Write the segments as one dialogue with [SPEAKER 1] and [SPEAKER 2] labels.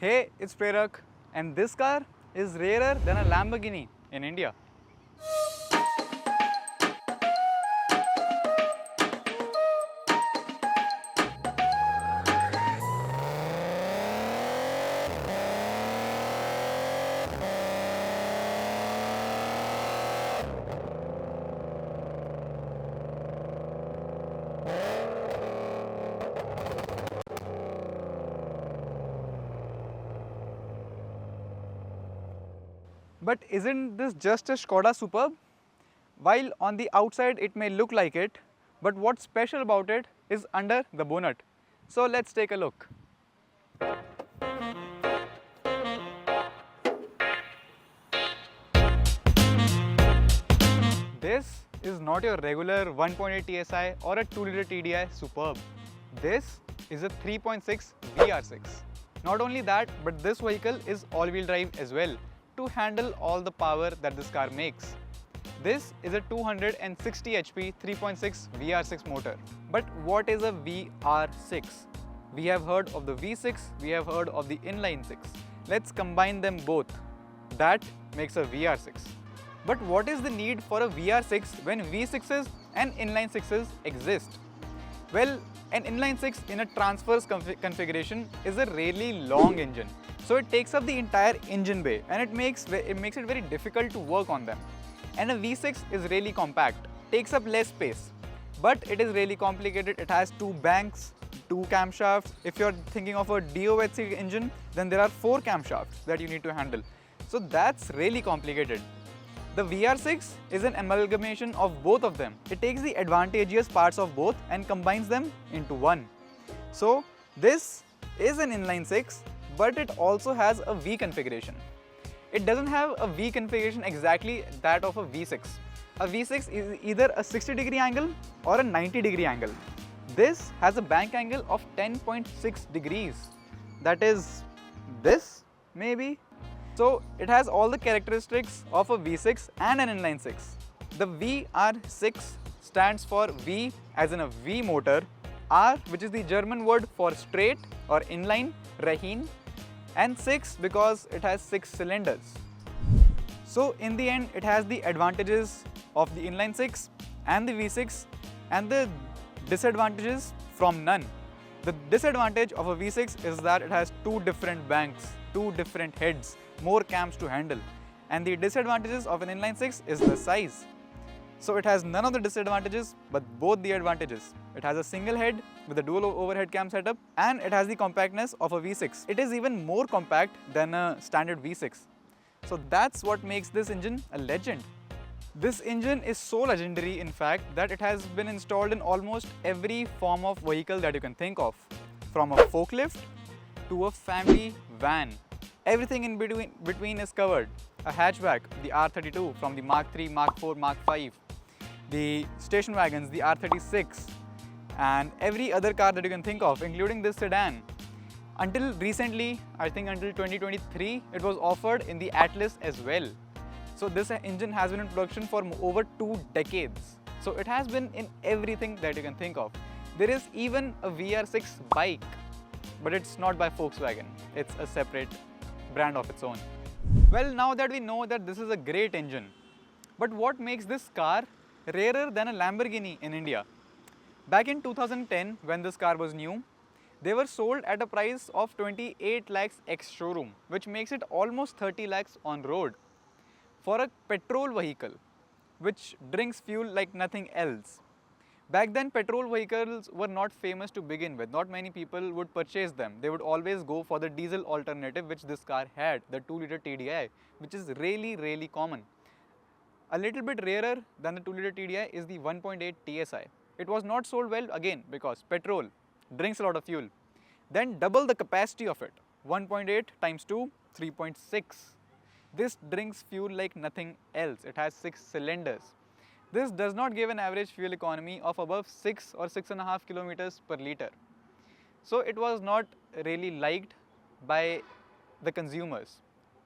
[SPEAKER 1] Hey, it's Prerak, and this car is rarer than a Lamborghini in India. But isn't this just a Skoda Superb? While on the outside it may look like it, but what's special about it is under the bonnet. So let's take a look. This is not your regular 1.8 TSI or a 2-liter TDI Superb. This is a 3.6 VR6. Not only that, but this vehicle is all-wheel drive as well to handle all the power that this car makes. This is a 260 HP 3.6 VR6 motor. But what is a VR6? We have heard of the V6, we have heard of the inline 6. Let's combine them both. That makes a VR6. But what is the need for a VR6 when V6s and inline 6s exist? Well, an inline 6 in a transverse configuration is a really long engine. So it takes up the entire engine bay and it makes it very difficult to work on them. And a V6 is really compact, takes up less space. But it is really complicated. It has 2 banks, 2 camshafts. If you're thinking of a DOHC engine, then there are 4 camshafts that you need to handle. So that's really complicated. The VR6 is an amalgamation of both of them. It takes the advantageous parts of both and combines them into one. So this is an inline 6, but it also has a V configuration. It doesn't have a V configuration exactly that of a V6. A V6 is either a 60-degree angle or a 90-degree angle. This has a bank angle of 10.6 degrees. That is this, maybe. So it has all the characteristics of a V6 and an inline 6. The VR6 stands for V as in a V motor, R which is the German word for straight or inline, Rehin, and 6 because it has 6 cylinders. So in the end it has the advantages of the inline 6 and the V6 and the disadvantages from none. The disadvantage of a V6 is that it has 2 different banks, 2 different heads, more cams to handle. And the disadvantages of an inline 6 is the size. So it has none of the disadvantages but both the advantages. It has a single head with a dual overhead cam setup and it has the compactness of a V6. It is even more compact than a standard V6. So that's what makes this engine a legend. This engine is so legendary in fact that it has been installed in almost every form of vehicle that you can think of. From a forklift to a family van. Everything in between is covered. A hatchback, the R32 from the Mark III, Mark IV, Mark V. The station wagons, the R36. And every other car that you can think of, including this sedan. Until recently, I think until 2023, it was offered in the Atlas as well. So this engine has been in production for over 2 decades. So it has been in everything that you can think of. There is even a VR6 bike, but it's not by Volkswagen. It's a separate brand of its own. Well, now that we know that this is a great engine, but what makes this car rarer than a Lamborghini in India? Back in 2010, when this car was new, they were sold at a price of 28 lakhs ex-showroom, which makes it almost 30 lakhs on road. For a petrol vehicle, which drinks fuel like nothing else. Back then, petrol vehicles were not famous to begin with. Not many people would purchase them. They would always go for the diesel alternative, which this car had, the 2-liter TDI, which is really common. A little bit rarer than the 2-liter TDI is the 1.8 TSI. It was not sold well again because petrol drinks a lot of fuel. Then double the capacity of it, 1.8 times 2, 3.6. This drinks fuel like nothing else. It has 6 cylinders. This does not give an average fuel economy of above 6 or 6.5 kilometers per liter. So it was not really liked by the consumers.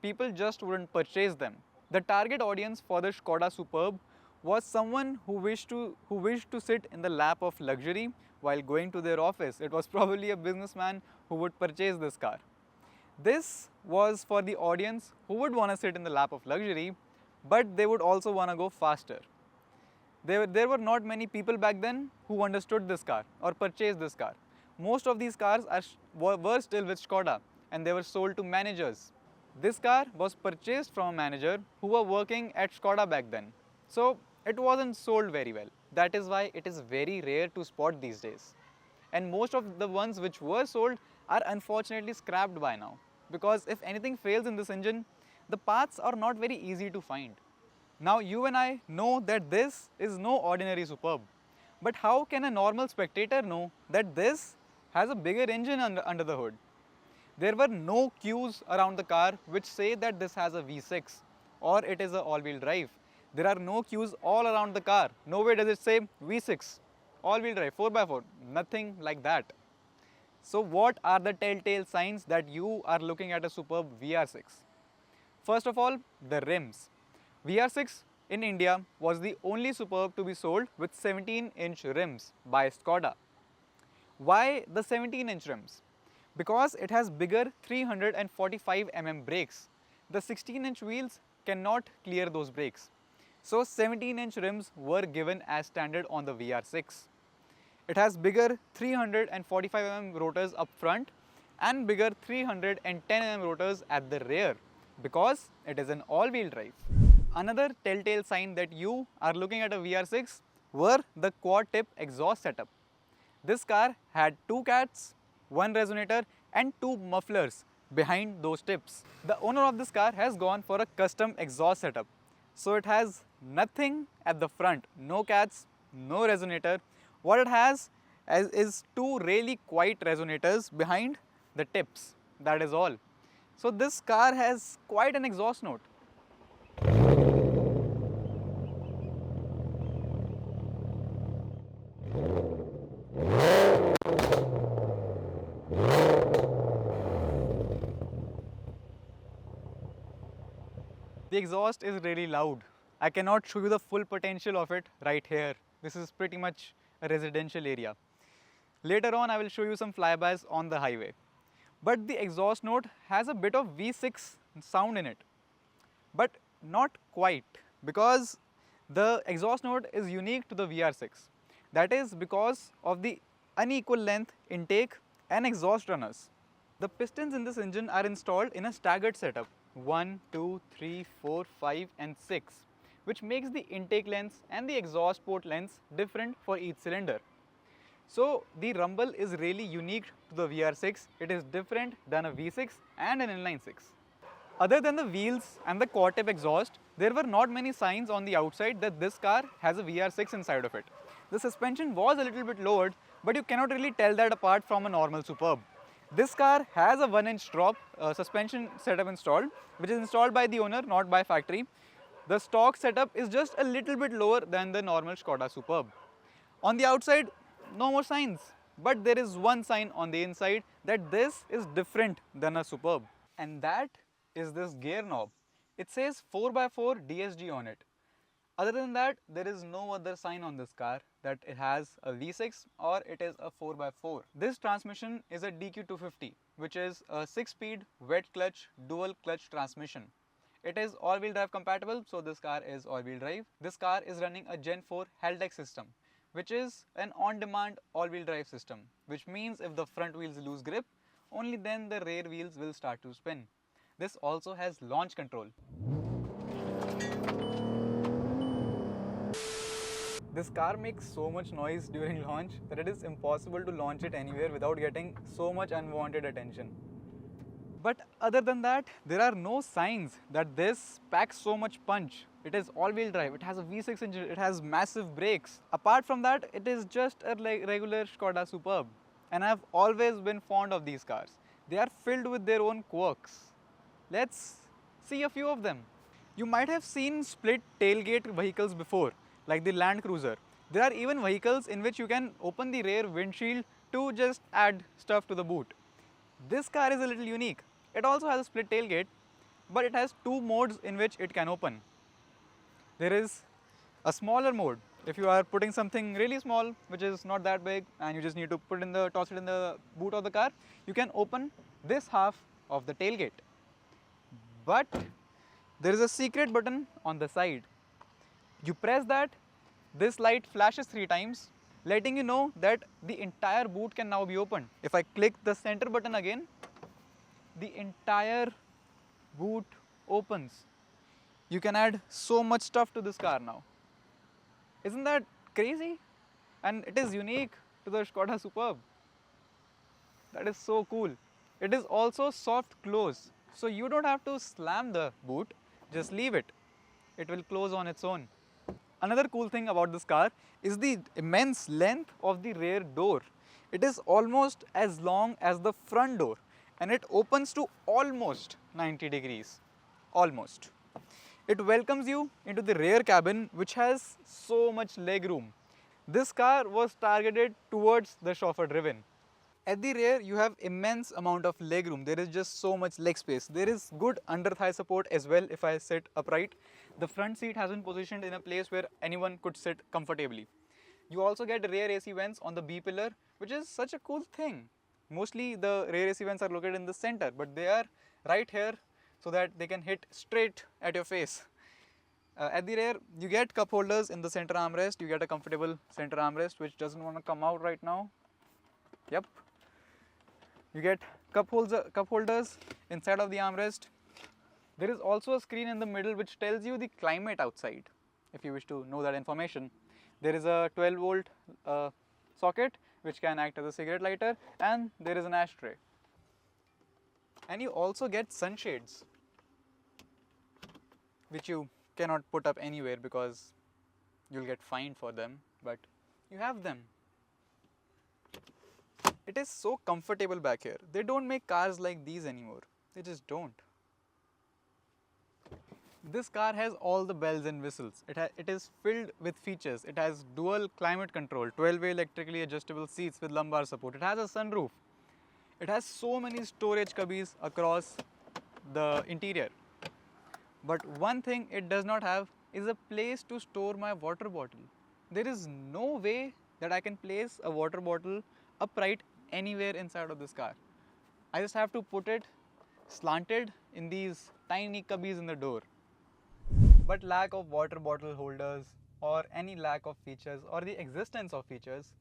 [SPEAKER 1] People just wouldn't purchase them. The target audience for the Skoda Superb was someone who wished to sit in the lap of luxury while going to their office. It was probably a businessman who would purchase this car. This was for the audience who would want to sit in the lap of luxury, but they would also want to go faster. There were not many people back then who understood this car or purchased this car. Most of these cars were still with Skoda and they were sold to managers. This car was purchased from a manager who were working at Skoda back then. So it wasn't sold very well. That is why it is very rare to spot these days. And most of the ones which were sold are unfortunately scrapped by now. Because if anything fails in this engine, the parts are not very easy to find. Now you and I know that this is no ordinary Superb. But how can a normal spectator know that this has a bigger engine under the hood? There were no cues around the car which say that this has a V6 or it is a all-wheel drive. There are no cues all around the car. Nowhere does it say V6, all-wheel drive, 4x4, nothing like that. So what are the telltale signs that you are looking at a Superb VR6? First of all, the rims. VR6 in India was the only Superb to be sold with 17-inch rims by Skoda. Why the 17-inch rims? Because it has bigger 345mm brakes. The 16-inch wheels cannot clear those brakes. So 17-inch rims were given as standard on the VR6. It has bigger 345mm rotors up front and bigger 310mm rotors at the rear because it is an all-wheel drive. Another telltale sign that you are looking at a VR6 were the quad-tip exhaust setup. This car had 2 cats, 1 resonator and 2 mufflers behind those tips. The owner of this car has gone for a custom exhaust setup. So it has nothing at the front, no cats, no resonator. What it has is 2 really quiet resonators behind the tips, that is all. So this car has quite an exhaust note. The exhaust is really loud. I cannot show you the full potential of it right here. This is pretty much a residential area. Later on, I will show you some flybys on the highway. But the exhaust note has a bit of V6 sound in it. But not quite, because the exhaust note is unique to the VR6. That is because of the unequal length intake and exhaust runners. The pistons in this engine are installed in a staggered setup. 1, 2, 3, 4, 5 and 6, which makes the intake lengths and the exhaust port lengths different for each cylinder. So the rumble is really unique to the VR6. It is different than a V6 and an inline-6. Other than the wheels and the quad-tip exhaust, there were not many signs on the outside that this car has a VR6 inside of it. The suspension was a little bit lowered, but you cannot really tell that apart from a normal Superb. This car has a 1-inch drop suspension setup installed, which is installed by the owner, not by factory. The stock setup is just a little bit lower than the normal Skoda Superb. On the outside, no more signs, but there is one sign on the inside that this is different than a Superb, and that is this gear knob. It says 4x4 DSG on it. Other than that, there is no other sign on this car that it has a V6 or it is a 4x4. This transmission is a DQ250, which is a 6-speed wet clutch dual clutch transmission. It is all-wheel drive compatible, so this car is all-wheel drive. This car is running a Gen 4 Haldex system, which is an on-demand all-wheel drive system, which means if the front wheels lose grip, only then the rear wheels will start to spin. This also has launch control. This car makes so much noise during launch that it is impossible to launch it anywhere without getting so much unwanted attention. But other than that, there are no signs that this packs so much punch. It is all-wheel drive, it has a V6 engine, it has massive brakes. Apart from that, it is just a regular Skoda Superb. And I have always been fond of these cars. They are filled with their own quirks. Let's see a few of them. You might have seen split tailgate vehicles before, like the Land Cruiser. There are even vehicles in which you can open the rear windshield to just add stuff to the boot. This car is a little unique. It also has a split tailgate, but it has 2 modes in which it can open. There is a smaller mode. If you are putting something really small, which is not that big, and you just need to toss it in the boot of the car, you can open this half of the tailgate. But there is a secret button on the side. You press that, this light flashes 3 times, letting you know that the entire boot can now be opened. If I click the center button again, the entire boot opens. You can add so much stuff to this car now. Isn't that crazy? And it is unique to the Skoda Superb. That is so cool. It is also soft close, so you don't have to slam the boot, just leave it. It will close on its own. Another cool thing about this car is the immense length of the rear door. It is almost as long as the front door and it opens to almost 90 degrees. Almost. It welcomes you into the rear cabin, which has so much leg room. This car was targeted towards the chauffeur driven. At the rear, you have immense amount of leg room. There is just so much leg space. There is good under thigh support as well if I sit upright. The front seat has been positioned in a place where anyone could sit comfortably. You also get rear AC vents on the B pillar, which is such a cool thing. Mostly the rear AC vents are located in the center, but they are right here so that they can hit straight at your face. At the rear, you get cup holders in the center armrest. You get a comfortable center armrest, which doesn't want to come out right now. Yep. You get cup holders inside of the armrest. There is also a screen in the middle which tells you the climate outside, if you wish to know that information. There is a 12 volt socket which can act as a cigarette lighter, and there is an ashtray. And you also get sunshades, which you cannot put up anywhere because you'll get fined for them, but you have them. It is so comfortable back here. They don't make cars like these anymore. They just don't. This car has all the bells and whistles. It is filled with features. It has dual climate control, 12-way electrically adjustable seats with lumbar support. It has a sunroof. It has so many storage cubbies across the interior. But one thing it does not have is a place to store my water bottle. There is no way that I can place a water bottle upright anywhere inside of this car. I just have to put it slanted in these tiny cubbies in the door. But lack of water bottle holders or any lack of features or the existence of features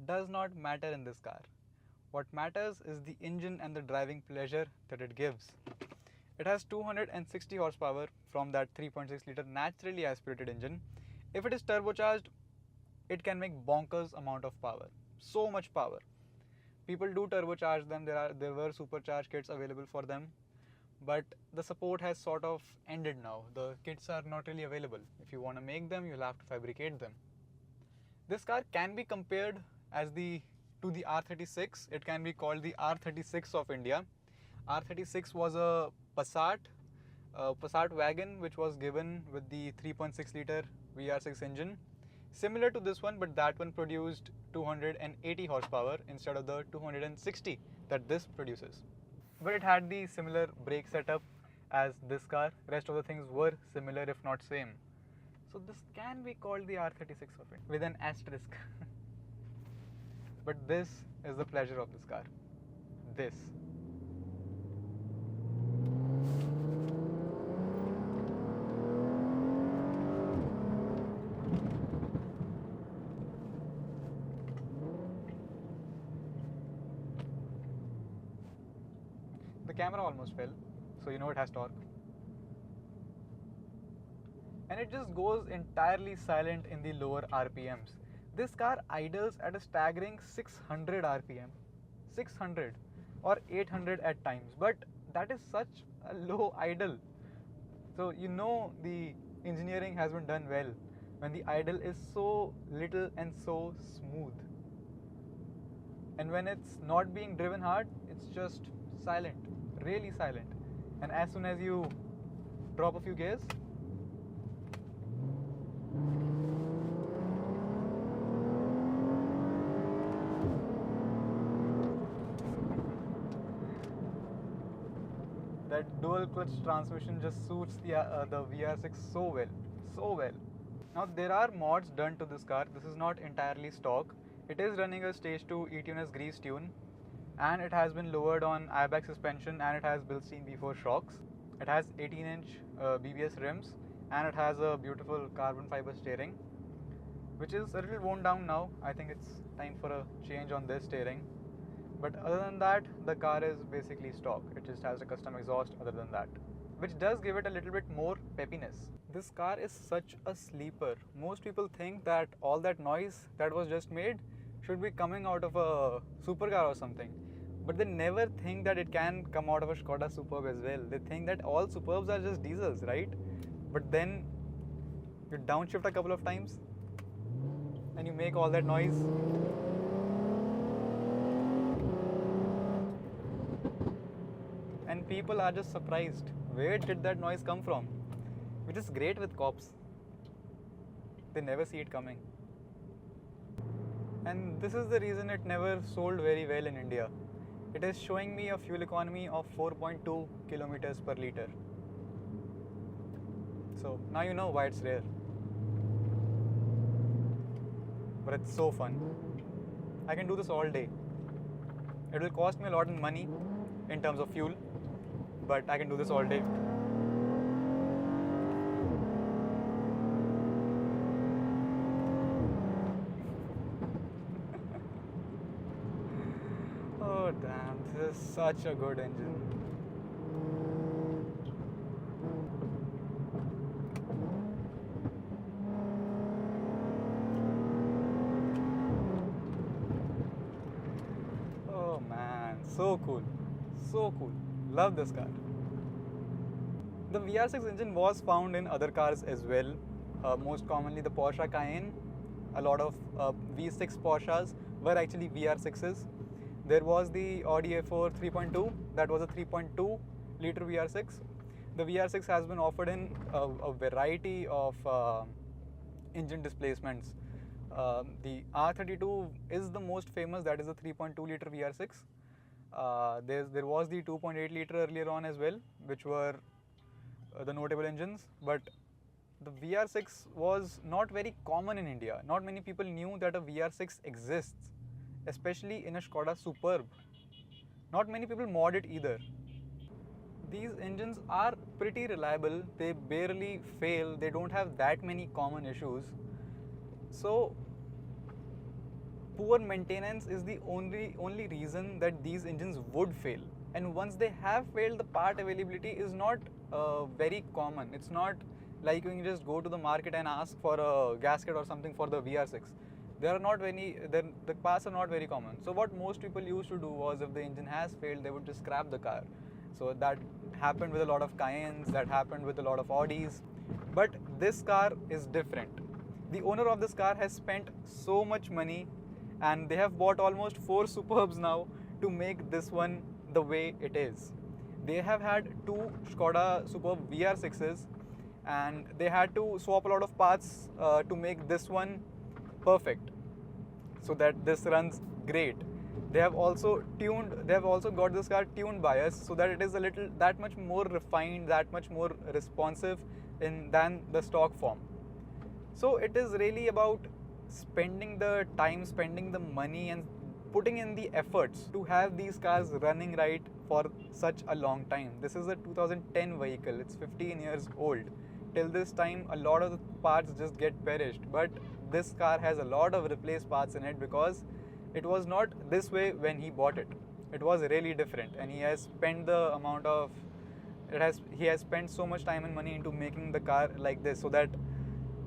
[SPEAKER 1] does not matter in this car. What matters is the engine and the driving pleasure that it gives. It has 260 horsepower from that 3.6 liter naturally aspirated engine. If it is turbocharged, it can make bonkers amount of power. So much power. People do turbocharge them. There were supercharged kits available for them, but the support has sort of ended now. The kits are not really available. If you want to make them, you'll have to fabricate them. This car can be compared to the R36. It can be called the R36 of India. R36 was a Passat wagon which was given with the 3.6 liter VR6 engine. Similar to this one, but that one produced 280 horsepower instead of the 260 that this produces. But it had the similar brake setup as this car. Rest of the things were similar if not same. So this can be called the R36 of it with an asterisk. But this is the pleasure of this car. This. The camera almost fell, so you know it has torque. And it just goes entirely silent in the lower RPMs. This car idles at a staggering 600 RPM. 600 or 800 at times, but that is such a low idle. So you know the engineering has been done well when the idle is so little and so smooth. And when it's not being driven hard, it's just silent. Really silent. And as soon as you drop a few gears, that dual clutch transmission just suits the VR6 so well. Now there are mods done to this car. This is not entirely stock. It is running a stage 2 eTunes grease tune. and it has been lowered on airbag suspension, and it has Bilstein B4 shocks. It has 18-inch BBS rims, and it has a beautiful carbon fiber steering, which is a little worn down now. I think it's time for a change on this steering. But other than that, the car is basically stock. It just has a custom exhaust other than that, which does give it a little bit more peppiness. This car is such a sleeper. Most people think that all that noise that was just made should be coming out of a supercar or something. But they never think that it can come out of a Skoda Superb as well. They think that all Superbs are just diesels, right? But then you downshift a couple of times and you make all that noise. And people are just surprised. Where did that noise come from? Which is great with cops. They never see it coming. And this is the reason it never sold very well in India. It is showing me a fuel economy of 4.2 kilometers per liter. So now you know why it's rare. But it's so fun. I can do this all day. It will cost me a lot of money in terms of fuel, but I can do this all day. Oh damn, this is such a good engine. Oh man, so cool. So cool. Love this car. The VR6 engine was found in other cars as well, most commonly the Porsche Cayenne. A lot of V6 Porsches were actually VR6s. There was the Audi A4 3.2, that was a 3.2 liter VR6. The VR6 has been offered in a variety of engine displacements. The R32 is the most famous, that is a 3.2 liter VR6. There was the 2.8 liter earlier on as well, which were the notable engines, but the VR6 was not very common in India. Not many people knew that a VR6 exists, especially in a Skoda Superb. Not many people mod it either. These engines are pretty reliable, they barely fail, they don't have that many common issues. So poor maintenance is the only reason that these engines would fail. And once they have failed, the part availability is not very common. It's not like you can just go to the market and ask for a gasket or something for the VR6. The parts are not very common. So what most people used to do was, if the engine has failed, they would just scrap the car. So that happened with a lot of Cayennes, that happened with a lot of Audis. But this car is different. The owner of this car has spent so much money, and they have bought almost 4 Superbs now to make this one the way it is. They have had 2 Skoda Superb VR6s, and they had to swap a lot of parts to make this one perfect, so that this runs great. They have also got this car tuned bias, so that it is that much more refined, that much more responsive than the stock form. So it is really about spending the time, spending the money, and putting in the efforts to have these cars running right for such a long time. This is a 2010 vehicle, it's 15 years old. Till this time, a lot of the parts just get perished, but this car has a lot of replaced parts in it, because it was not this way when he bought it. It was really different, and he has spent he has spent so much time and money into making the car like this, so that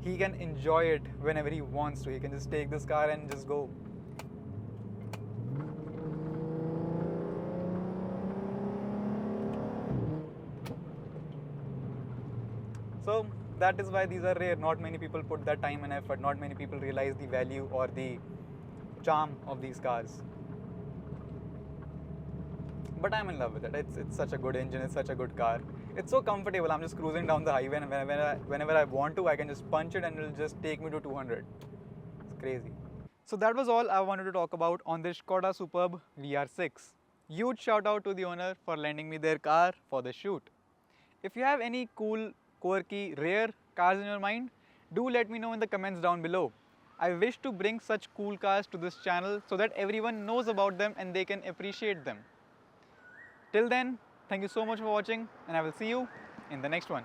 [SPEAKER 1] he can enjoy it whenever he wants to. He can just take this car and just go. So that is why these are rare. Not many people put that time and effort. Not many people realize the value or the charm of these cars. But I'm in love with it. It's such a good engine. It's such a good car. It's so comfortable. I'm just cruising down the highway, and whenever I want to, I can just punch it and it'll just take me to 200. It's crazy. So that was all I wanted to talk about on this Skoda Superb VR6. Huge shout out to the owner for lending me their car for the shoot. If you have any cool, quirky, rare cars in your mind, do let me know in the comments down below. I wish to bring such cool cars to this channel so that everyone knows about them and they can appreciate them. Till then, thank you so much for watching, and I will see you in the next one.